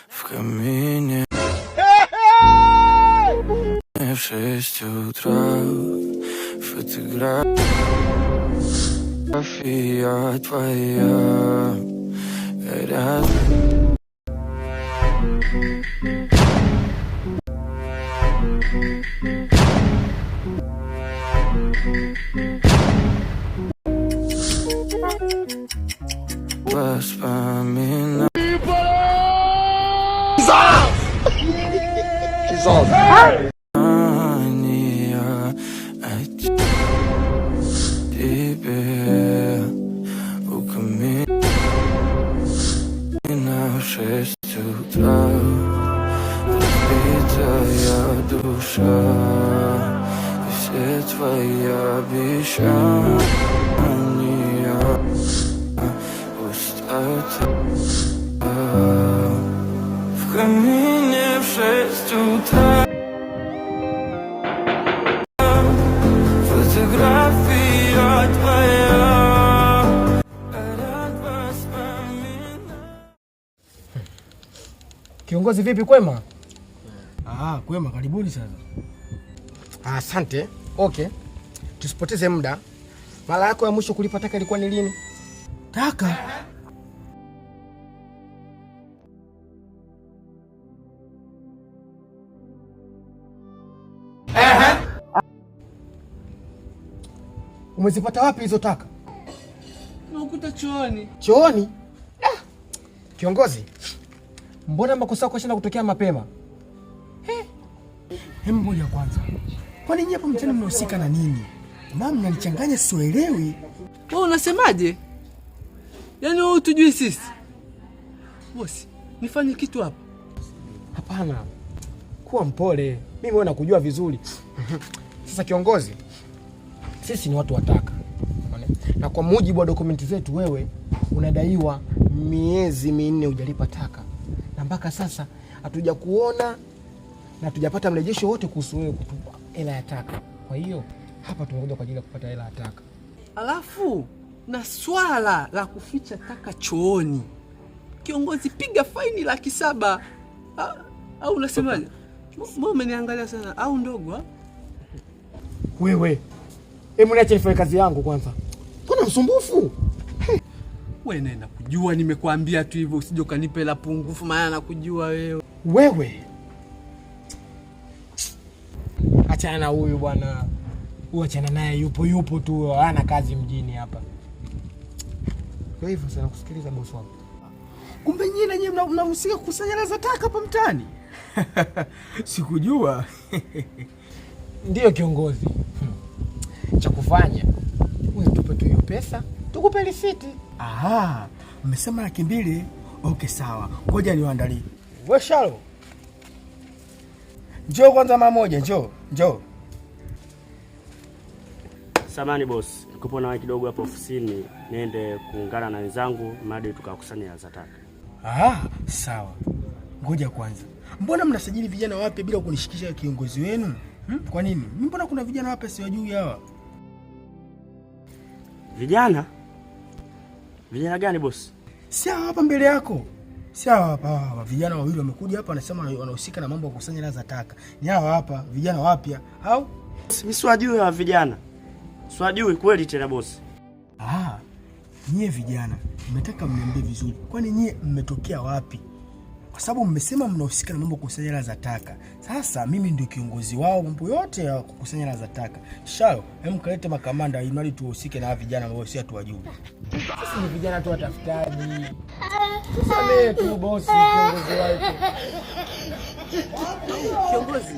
В камине в 6 утра фотография твоя рядом. Воспоминания о тебе у камина в 6 утра. Разбитая душа и все твои обещания. В камине в 6 утра фотография твоя ряд воспоминаний. Kiongozi vipi, kwema? Kwema, karibuni sasa. Asante. Okay. Tusipoteze muda. Mara yako ya mwisho kulipa taka ilikuwa ni lini? Taka? Umezipata wapi hizo taka? Nakuta chooni. Chooni? Kiongozi, mbona makosa yako yashinda kutokea mapema? Ngoja kwanza. Kwani nyinyi hapa mtani mnahusika na nini? Mama mnanichanganya, sielewi. Wewe unasemaje? Yaani wewe utujui sisi? Bosi, nifanye kitu hapa? Hapana. Kuwa mpole. Mimi wewe nakujua vizuri. Sasa kiongozi, sisi ni watu wa taka. Na kwa mujibu wa dokumenti zetu wewe unadaiwa miezi 4 hujalipa taka. Na mpaka sasa hatuja kuona na hatujapata mrejesho wote kuhusu wewe kutupa hela ya taka. Kwa hiyo hapa tumekuja kwa ajili ya kupata hela ya taka. Alafu na swala la kuficha taka chooni, kiongozi, piga faini 700,000. Au unasemaje? Mbona umeniangalia sana au ndogo? Wewe, hebu niache nifanye kazi yangu kwanza. Mbona msumbufu? Wewe nenda kujua, nimekuambia tu hivyo usije ukanipe la pungufu, maana nakujua wewe. Wewe achana na huyu bwana. Uachana naye, yupo tu, hana kazi mjini hapa. Kwa hivyo sana kusikiliza bosi wangu. Kumbe nyinyi na nyinyi mnahusika kukusanya hela za taka hapa mtaani? Sikujua. Ndiyo kiongozi. Cha kufanya wewe tupe tu hiyo pesa, tukupe risiti. Mmesema 200,000. Okay, sawa. Ngoja niwaandalie. Wewe Shalo, njoo kwanza mara moja, njoo. Samani boss, nikupo na kidogo hapo ofisini, niende kuungana na wenzangu mradi tukakusanya hela za taka. Sawa. Ngoja kwanza. Mbona mnasajili vijana wapya bila kunishikisha kiongozi wenu? Kwa nini? Mbona kuna vijana wapya siwajui hawa? Vijana? Vijana gani boss? Si hapa mbele yako. Si hapa. Vijana wawili wamekuja hapa wanasema wanahusika na mambo ya kukusanya hela za taka. Ni hawa hapa, vijana wapya. Au? Mimi siwajui hawa vijana. Siwajui kweli tena boss. Nyie vijana, mmetaka mniambie vizuri. Kwani nyie mmetokea wapi? Kwa sababu mmesema mnahusika na mambo ya kukusanya hela za taka. Sasa mimi ndio kiongozi wao mambo yote ya kukusanya hela za taka. Shalo, hebu kalete makamanda ili tuhusike na vijana ambao si hatuwajui. Sisi ni vijana tu watafutaji. Tusamee tu bosi, kiongozi wao. Kiongozi,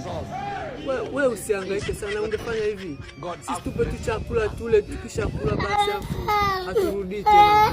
wewe usihangaike sana, ungefanya hivi. Sisi tupe tu chakula tule, tukishakula basi haturudi tena.